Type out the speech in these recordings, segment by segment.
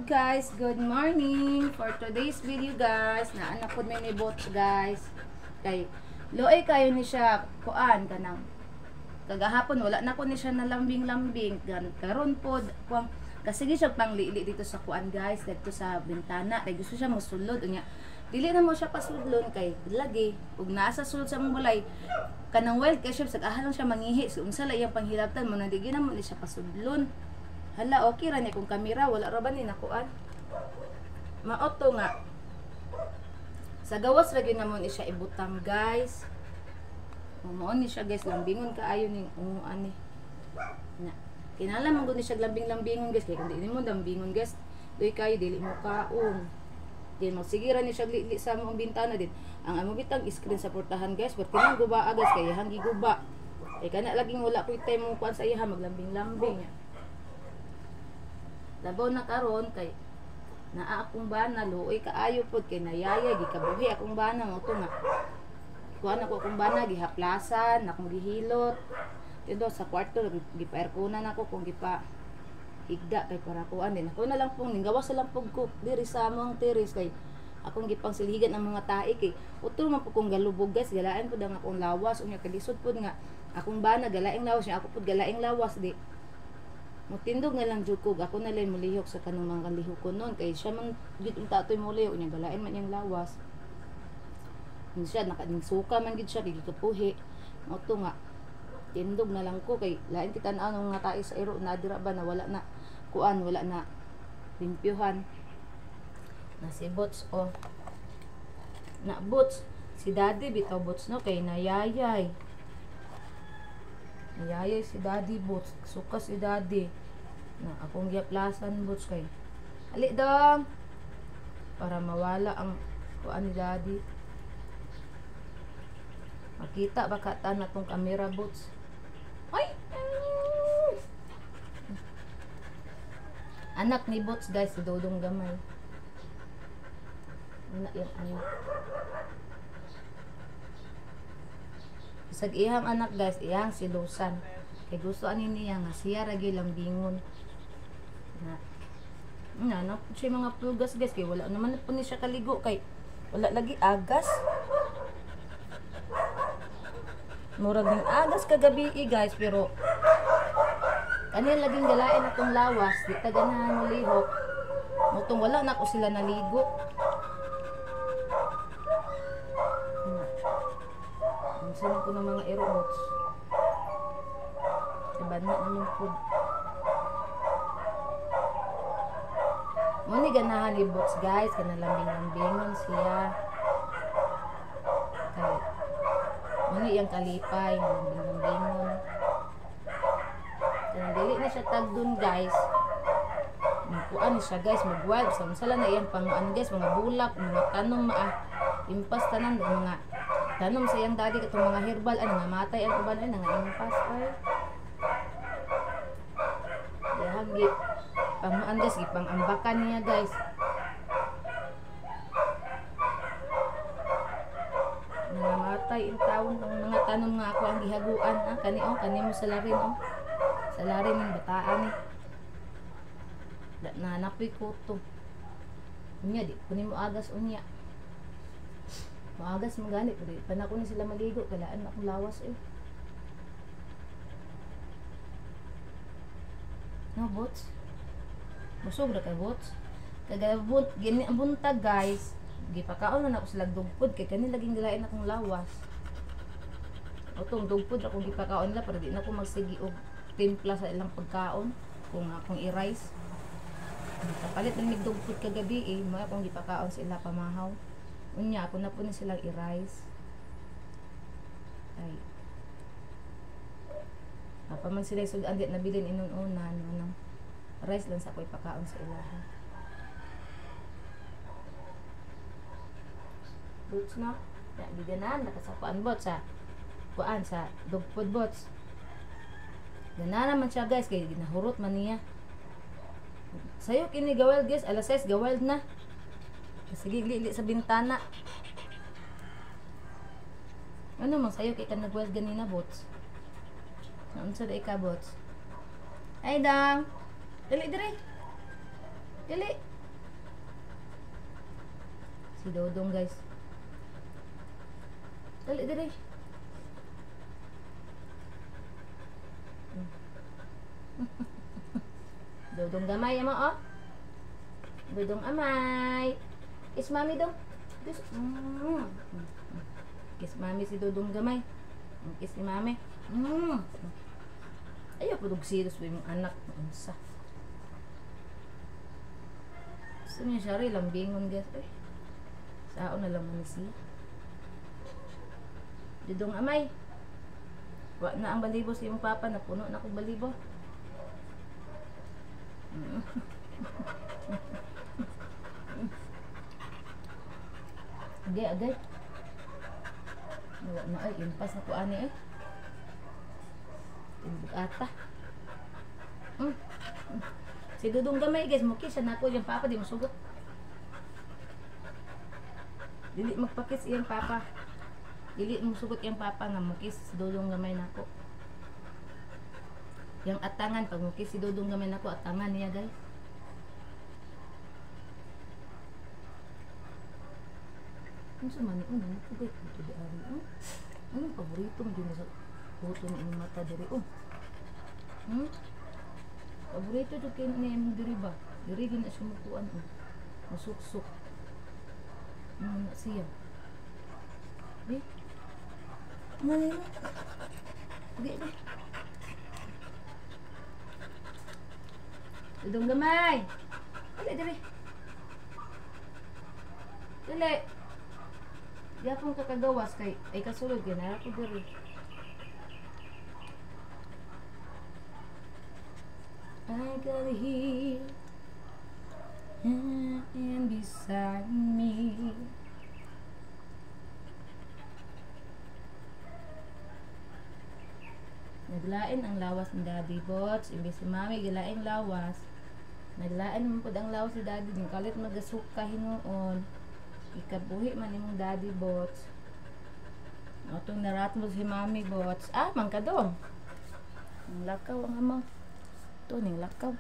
guys, good morning. For today's video guys, naanak po may bots guys. Kay loay kayo ni siya kuan kanang kagahapon wala na ko ni siya nalambing-lambing karon pod kuang kasi siya panglili dito sa kuan guys, dito sa bintana. Kay gusto siya mosulod unya. Dili na mo siya pasudlon kay lagi ug nasa sulod sa mong balay kanang wild kay siya sagahan siya mangihi so unsa la iyang panghilabtan mo na di na mo ni siya pasudlon. Hala, okay ra ni kung kamera, wala ra ba ni nakuan? Maoto nga. Sa gawas ra gyud namon siya ibutang, guys. Mao ni siya, guys, lambingon kaayo ning ani. Na. Kinahanglan man gud ni siya lambing-lambingon, guys, kay kun di mo lambingon, guys, doy kayo dili mo kaon. Di magsigira ni siya li sa mong bintana din. Ang amo bitang screen sa portahan, guys, but kinang guba agas kay hanggi guba. Kay kana laging wala koy time mo kuan sa iya maglambing-lambing. Labaw na karon kay naa akong bana luoy kaayo pod kay nayaya gikabuhi akong bana mo to nga kuan ako akong bana gihaplasan akong gihilot dito sa kwarto gipa-airconan ako kung gipa higda kay para kuan din ako na lang pong ninggawas lang pug ko diri sa among terrace kay akong gipang silhigan ang mga tae kay utol man pud kong galubog guys galain pud ang akong lawas unya kalisod pud nga akong bana galaing lawas niya ako pud galaing lawas di mutindog na lang jud ko ako na lang mulihok sa kanang mga kalihok ko noon kay siya man gid unta toy mulihok niya galain man yang lawas siya nakaning suka man gid siya dili kapuhi mo to nga tindog na lang ko kay lain kita na nga tae sa iro na dira ba na wala na kuan wala na limpyuhan na si bots oh na bots si daddy bitaw bots no kay nayayay nayayay si daddy bots suka si daddy na akong giaplasan bots kay ali dong para mawala ang kuan ni daddy makita baka ta na tong camera bots ay anak ni bots guys si dodong gamay na yung anak isag ihang anak guys iyang silusan kay gusto ani niya nga siya ra gyud lambingon na siya mga plugas guys kay wala naman po ni siya kaligo kay wala lagi agas murag ning agas kagabi guys pero kanil laging galain atong lawas di ta ganahan mo lihok mutong wala na ko sila naligo sino ko ng mga aerobots diba na naman po muni ganahan ni bots guys kanalambing-lambingon siya kaya muni yung kalipay lambing-lambingon kaya dili na siya tag dun guys magkuan siya guys mag-wild sala na yan pang guys mga bulak mga tanong impas tanan mga tanom sa iyang daddy katong mga herbal ano nga matay ang uban ay nga impas ay dahag gi pamaan guys gipang ambakan niya guys nga matay ang taon ang mga tanom nga ako ang gihaguan kani mo sa larin ng bataan na napoy ko to unya di kunin mo agas unya maagas magani pero panako ni sila maligo kalaan na akong lawas no bots busog ra kay bots kagabot gini ang buntag guys gipakaon na ako sila dugpod kay kani laging gilain akong lawas utong dugpod ako gipakaon nila para di na ako magsigi og timpla sa ilang pagkaon kung akong i-rice kapalit ng dugpod kagabi mo akong gipakaon sa ila pamahaw unya ako na po na silang i-rice ay apa man sila sudan di nabilin inunan ano rice lang sa ako'y pakaon sa ilaha bots na giganan nakasakuan bots sa kuan sa dugpod bots gana naman siya guys kay ginahurot man niya sayo kini gawal guys alas 6 gawal na sige lili sa bintana ano mang sayo kay ka nag-wild ganina bots ano sa day ka bots ay dang dali dali Si Dodong guys. Dali, dali. Dodong gamay mo, oh. Dodong amay. Kiss mami dong. Kiss. Kiss mami si Dodong gamay. Kiss ni mami. Ayaw po serious ba yung anak. Unsa. Gusto niya siya rin lambingon guys. Ay. Sao na lang man siya. Dodong amay. Wa na ang balibo sa iyong papa. Napuno na akong balibo. Agay, agay. Wala na ay. Impas na ko ani eh. Timbog ata. Si Dodong gamay guys. Mukis siya na ako yung papa. Di masugot. Dili magpakis iyang papa. Dili masugot iyang papa nga mukis si Dodong gamay na ako. Yang atangan, pag mukis si Dodong gamay na ako, atangan niya guys. Ano sa mani? Ano po guys? Ito di ari. Anong paborito mo dyan sa puto ni inyong mata diri? Paborito ito kayo na yung diri ba? Diri din na siya makuan. Masuksok. Ano na siya? Di? Ano na yun? Di, di. Dodong gamay! Dali, dali. Dali. Di akong kakagawas kay ay kasulod yan. Harap ko dali. I got here and beside me. Naglain ang lawas ni Daddy Bots. Imbis si Mami gilaing lawas. Naglain mo po ang lawas ni Daddy. Yung kalit magasuka hinuon. Ikabuhi man imong Daddy Bots. Itong narat mo si Mami Bots. Ah, mangkadong. Ang lakaw ang amaw. Ito, ning lakaw.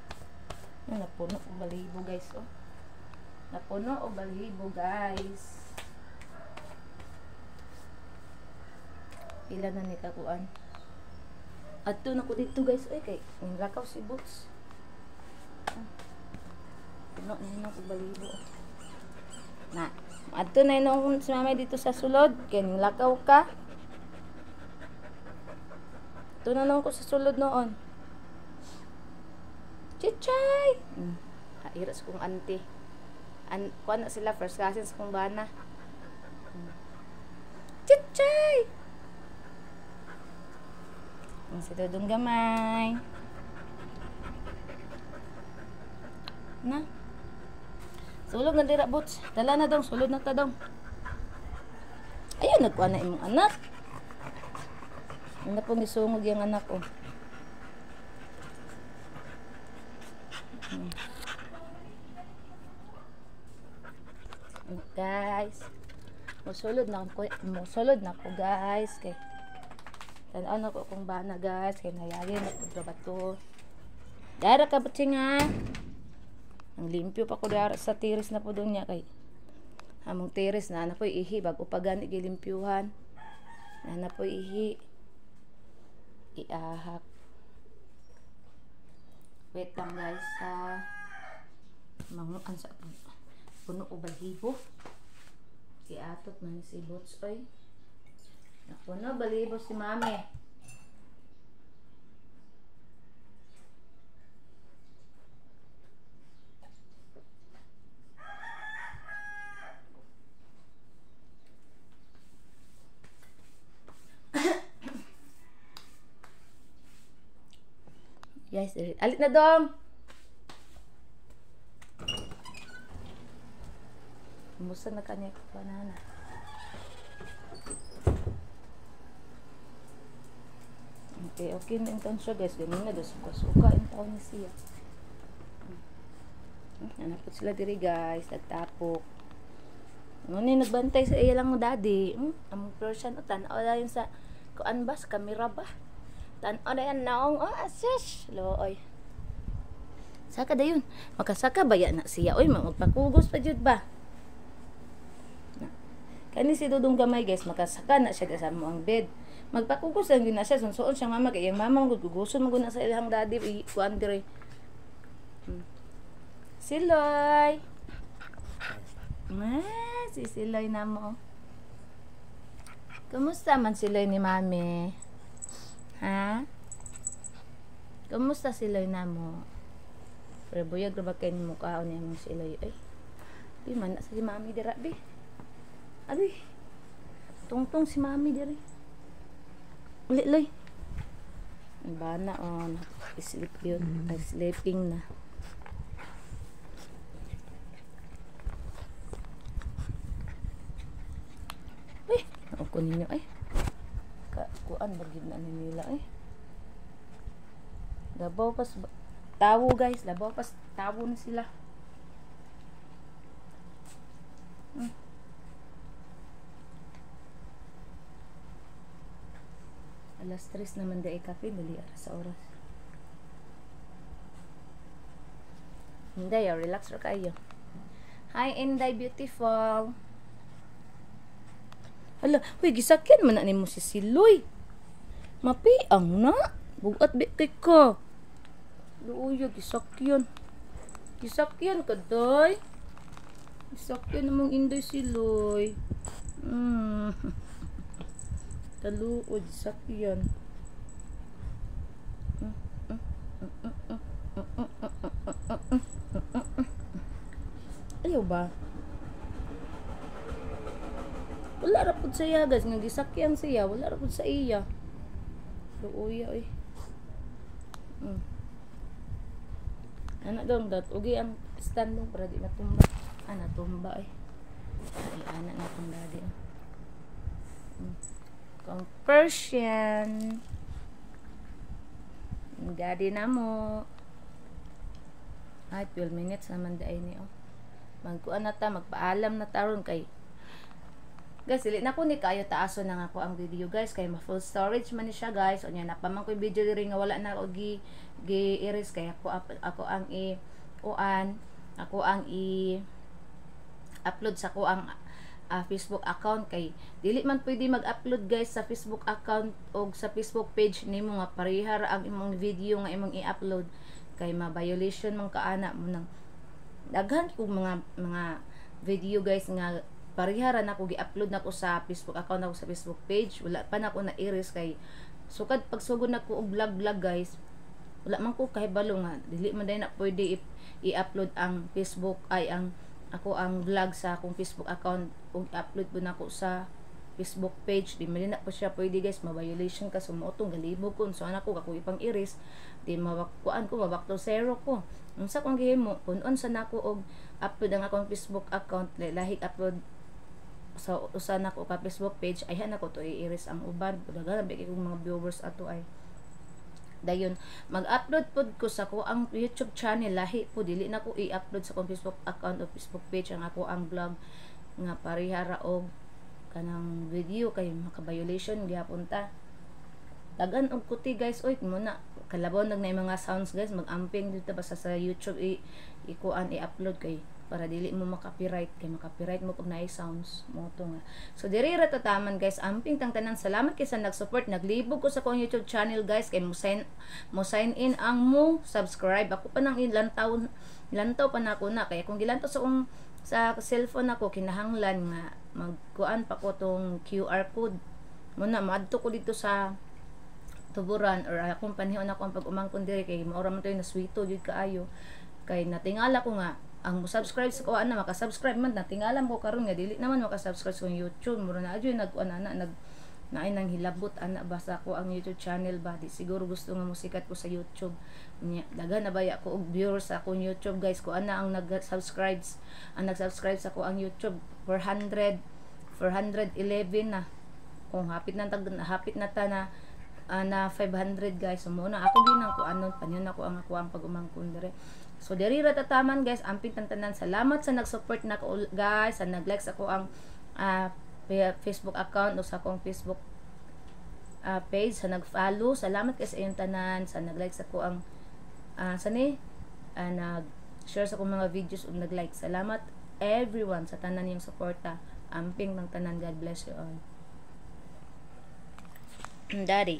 Yan, napuno o balibo guys. Oh. Napuno o balibo guys. Pila na ni kakuan. At doon ako dito guys. Ay, kay ning lakaw si Bots. Puno na yun ako balibo. Na. Ato na yun si Mami dito sa sulod. Kaya ning lakaw ka. Ito na nung ko sa sulod noon. Chichay! Iras kong auntie. Kuha na sila, first cousins kong bana. Chichay! Si Dodong gamay. Na? Sulod na dira, Bots. Dala na dong, sulod na ta dong. Ayun, nagkuha na imong anak. Ano pong isungog yung anak ko. Guys, musulod na ko guys kay tanaw na ko kung bana guys kay nayari na ko bato dara ka butsinga ang limpyo pa ko dara sa tiris na po doon niya kay among tiris na po ihi bago pa gani gilimpyuhan na po ihi iahak. Wait lang guys sa manguan sa puno o balibo. Iatot man si Bots oy. Napuno balibo si Mami. Guys, alit na dong. Musta na kanya banana. Okay na yung siya guys. Ganun na doon. Suka yung taon ni siya. Nanapot sila diri guys. Nagtapok. Ngunit nagbantay sa iya lang mo daddy. Ang person o tanaw na yun sa kuan ba? Sa kamera ba? Tanaw na yan naong. Oh asis. Looy. Saka da yun. Makasaka ba yan na siya? Oy magpakugos pa jud ba? Kani si Dudong gamay guys, makasaka na siya sa mo ang bed. Magpakugos lang yun na siya, sunsuon siya mama, kaya yung mama magguguson maguna sa ilang daddy, kuan dire. Siloy! Si Siloy na mo. Kumusta man Siloy ni mami? Ha? Kumusta Siloy na mo? Pero buyag na ba kayo ni mukhaon niya mong Siloy? Ay, di man na si mami dira, be. Abi, tungtong si mami diri. Ulit-loy. Bana on. Sleep yun. Sleeping na. Uy, ako ninyo ay. Kuan bagid na nila ay. Labaw pas tawo guys, labaw pas tawo na sila. Alas 3 naman dai kape, dali ara sa oras. Inday, relax ra kayo. Hi Inday, beautiful. Hala, huy gisakyan man na nimo si Siloy. Mapiang na. Bugat kay ka. Luoy gisakyan. Gisakyan ka day. Gisakyan namang Inday Siloy. Taluod sakyan. Ayaw ba? Wala ra pud sa iya guys, nga gisakyan siya, wala ra pud sa iya. Luoya eh. Anak dong dat, ugi ang stand mo para di matumba. Tumba eh. Ay, anak na tong dadi. Kung Persian. Daddy na mo. Ay, 12 minutes naman dahil ni magkuan na ta, magpaalam na taron kay guys, dili na ko ni kayo taaso na nga ko ang video guys, kay ma-full storage man ni siya guys. O nya napamang ko yung video diri nga wala na og gi-erase kay ako ang upload sa ko ang Facebook account kay dili man pwede mag-upload guys sa Facebook account o sa Facebook page nimo nga parehar ang imong video nga imong i-upload kay ma-violation man kaana mo nang daghan ko mga video guys nga parehara na ko gi-upload na ko sa Facebook account ako sa Facebook page, wala pa na ko na-erase kay sukad pagsugod na ko og vlog guys, wala man ko kahibalo nga dili man day na pwede i-upload ang Facebook ay ang vlog sa akong Facebook account ug upload po na ko sa Facebook page. Di man na po siya pwede guys, ma-violation ka sumuotong galibog ko so anak ko ako ipang iris di mawakuan ko mabak to zero ko unsa kong gihimo kun-on sa nako og upload ang akong Facebook account lahi upload sa usa na ko ka Facebook page ay na ko to i-iris ang uban daghan bigay kong mga viewers ato ay dayon mag-upload pod ko sa ko ang YouTube channel lahi po dili na ko i-upload sa akong Facebook account o Facebook page ang ako ang vlog nga parihara og kanang video kay maka-violation gyapon ta dagan og kuti guys oy muna kalabaw nag na mga sounds guys mag-amping dito basta sa YouTube ikuan i-upload kay para dili mo makapiright kay makapiright mo pag naay sounds mo to nga so diri ra tataman guys amping tang tanan salamat kay sa nag-support naglibog ko sa akong YouTube channel guys kay mo sign in ang mo subscribe ako pa nang lantaw pa na ako na kay kung gilantaw sa cellphone ako kinahanglan nga magkuan pa ko tong QR code muna maadto ko dito sa tuburan or akong panihon ako ang pag-umangkon diri kay maura man to na sweeto jud kaayo kay natingala ko nga ang mo-subscribe sa kuan na maka-subscribe man natingala mo karon nga dili naman maka-subscribe sa YouTube mura na adyo nagkuan naay nang hilabot ana basta ko ang YouTube channel ba di siguro gusto nga musikat ko sa YouTube nya daga na baya ko og viewers sa akong YouTube guys ko ana ang nag-subscribe sa ko ang YouTube 411 na kung hapit na ta na 500 guys so muna ako ginang ko anon panyon ako ang pag-umangkon dire so diri ra tataman guys amping tantanan salamat sa nag-support na ko guys sa nag-like sa ko ang Facebook account o sa akong Facebook page sa nag-follow salamat kay sa iyong tanan sa nag-like sa ko ang nag-share sa akong mga videos ug nag-like salamat everyone sa tanan niyong suporta Amping ng tanan. God bless you all. Daddy.